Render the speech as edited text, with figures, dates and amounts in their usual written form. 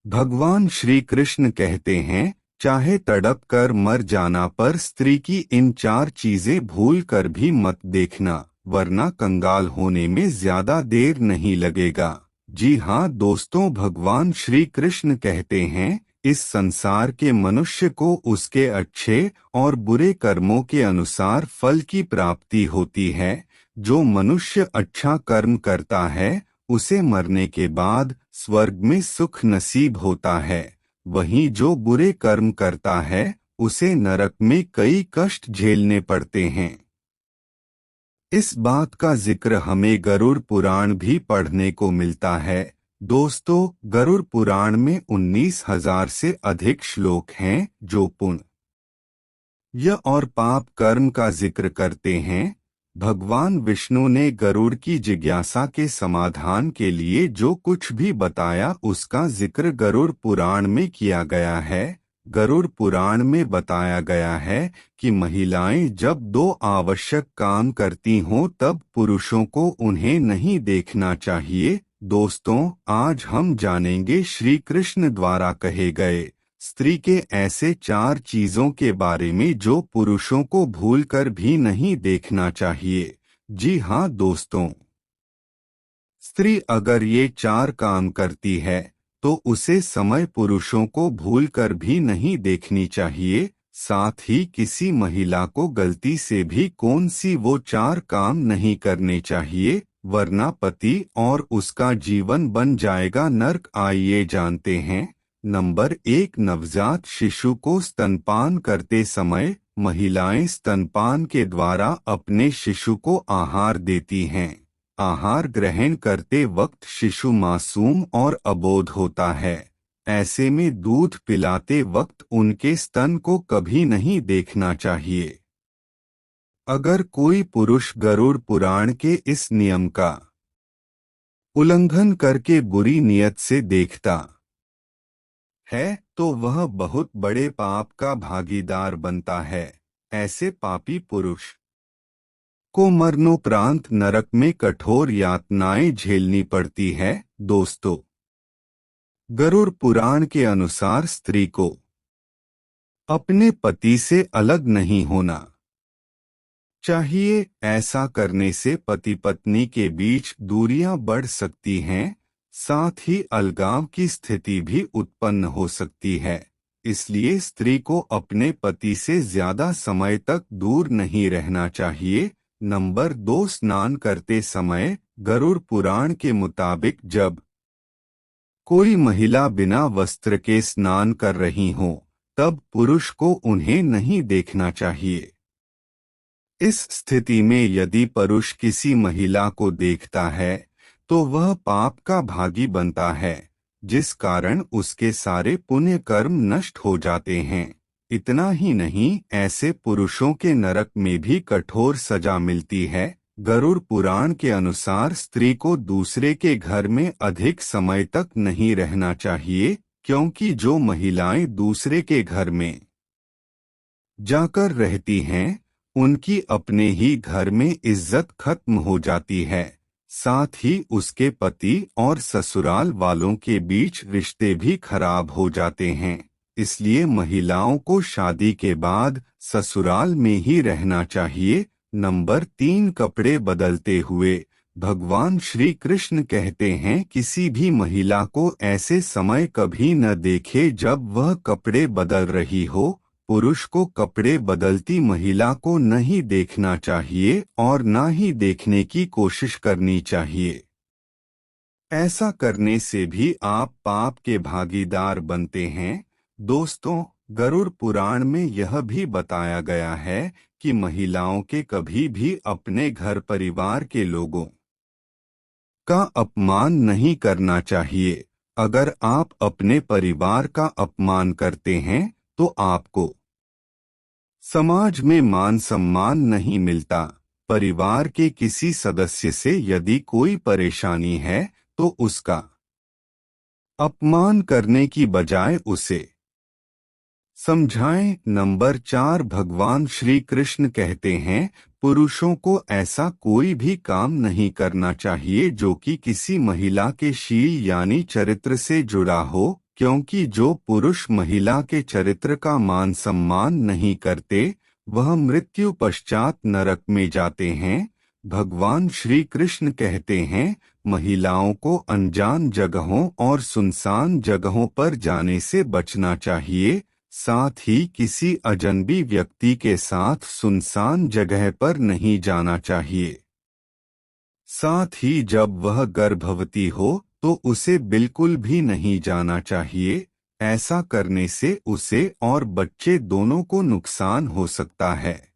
भगवान श्री कृष्ण कहते हैं, चाहे तड़प कर मर जाना पर स्त्री की इन 4 चीजें भूल कर भी मत देखना, वरना कंगाल होने में ज्यादा देर नहीं लगेगा। जी हाँ दोस्तों, भगवान श्री कृष्ण कहते हैं, इस संसार के मनुष्य को उसके अच्छे और बुरे कर्मों के अनुसार फल की प्राप्ति होती है। जो मनुष्य अच्छा कर्म करता है उसे मरने के बाद स्वर्ग में सुख नसीब होता है, वहीं जो बुरे कर्म करता है उसे नरक में कई कष्ट झेलने पड़ते हैं। इस बात का जिक्र हमें गरुड़ पुराण भी पढ़ने को मिलता है। दोस्तों, गरुड़ पुराण में 19,000 से अधिक श्लोक हैं जो पुण्य और पाप कर्म का जिक्र करते हैं। भगवान विष्णु ने गरुड़ की जिज्ञासा के समाधान के लिए जो कुछ भी बताया उसका जिक्र गरुड़ पुराण में किया गया है। गरुड़ पुराण में बताया गया है कि महिलाएं जब 2 आवश्यक काम करती हों तब पुरुषों को उन्हें नहीं देखना चाहिए। दोस्तों, आज हम जानेंगे श्री कृष्ण द्वारा कहे गए स्त्री के ऐसे 4 चीजों के बारे में जो पुरुषों को भूलकर भी नहीं देखना चाहिए। जी हाँ दोस्तों, स्त्री अगर ये 4 काम करती है तो उसे समय पुरुषों को भूलकर भी नहीं देखनी चाहिए। साथ ही किसी महिला को गलती से भी कौन सी वो 4 काम नहीं करने चाहिए, वरना पति और उसका जीवन बन जाएगा नर्क। आइए जानते हैं। नंबर 1, नवजात शिशु को स्तनपान करते समय महिलाएं स्तनपान के द्वारा अपने शिशु को आहार देती हैं। आहार ग्रहण करते वक्त शिशु मासूम और अबोध होता है। ऐसे में दूध पिलाते वक्त उनके स्तन को कभी नहीं देखना चाहिए। अगर कोई पुरुष गरुड़ पुराण के इस नियम का उल्लंघन करके बुरी नियत से देखता है तो वह बहुत बड़े पाप का भागीदार बनता है। ऐसे पापी पुरुष को मरणोपरांत नरक में कठोर यातनाएं झेलनी पड़ती है। दोस्तों, गरुड़ पुराण के अनुसार स्त्री को अपने पति से अलग नहीं होना चाहिए। ऐसा करने से पति पत्नी के बीच दूरियां बढ़ सकती हैं, साथ ही अलगाव की स्थिति भी उत्पन्न हो सकती है। इसलिए स्त्री को अपने पति से ज्यादा समय तक दूर नहीं रहना चाहिए। नंबर 2, स्नान करते समय गरुड़ पुराण के मुताबिक जब कोई महिला बिना वस्त्र के स्नान कर रही हो तब पुरुष को उन्हें नहीं देखना चाहिए। इस स्थिति में यदि पुरुष किसी महिला को देखता है तो वह पाप का भागी बनता है, जिस कारण उसके सारे पुण्य कर्म नष्ट हो जाते हैं। इतना ही नहीं, ऐसे पुरुषों के नरक में भी कठोर सजा मिलती है। गरुड़ पुराण के अनुसार स्त्री को दूसरे के घर में अधिक समय तक नहीं रहना चाहिए, क्योंकि जो महिलाएं दूसरे के घर में जाकर रहती हैं उनकी अपने ही घर में इज्जत खत्म हो जाती है। साथ ही उसके पति और ससुराल वालों के बीच रिश्ते भी खराब हो जाते हैं। इसलिए महिलाओं को शादी के बाद ससुराल में ही रहना चाहिए। नंबर 3, कपड़े बदलते हुए भगवान श्री कृष्ण कहते हैं, किसी भी महिला को ऐसे समय कभी न देखे जब वह कपड़े बदल रही हो। पुरुष को कपड़े बदलती महिला को नहीं देखना चाहिए और ना ही देखने की कोशिश करनी चाहिए। ऐसा करने से भी आप पाप के भागीदार बनते हैं। दोस्तों, गरुड़ पुराण में यह भी बताया गया है कि महिलाओं के कभी भी अपने घर परिवार के लोगों का अपमान नहीं करना चाहिए। अगर आप अपने परिवार का अपमान करते हैं तो आपको समाज में मान सम्मान नहीं मिलता। परिवार के किसी सदस्य से यदि कोई परेशानी है तो उसका अपमान करने की बजाय उसे समझाएं। नंबर 4, भगवान श्री कृष्ण कहते हैं, पुरुषों को ऐसा कोई भी काम नहीं करना चाहिए जो कि किसी महिला के शील यानी चरित्र से जुड़ा हो, क्योंकि जो पुरुष महिला के चरित्र का मान सम्मान नहीं करते वह मृत्यु पश्चात नरक में जाते हैं। भगवान श्री कृष्ण कहते हैं, महिलाओं को अनजान जगहों और सुनसान जगहों पर जाने से बचना चाहिए, साथ ही किसी अजनबी व्यक्ति के साथ सुनसान जगह पर नहीं जाना चाहिए। साथ ही जब वह गर्भवती हो तो उसे बिल्कुल भी नहीं जाना चाहिए। ऐसा करने से उसे और बच्चे दोनों को नुकसान हो सकता है।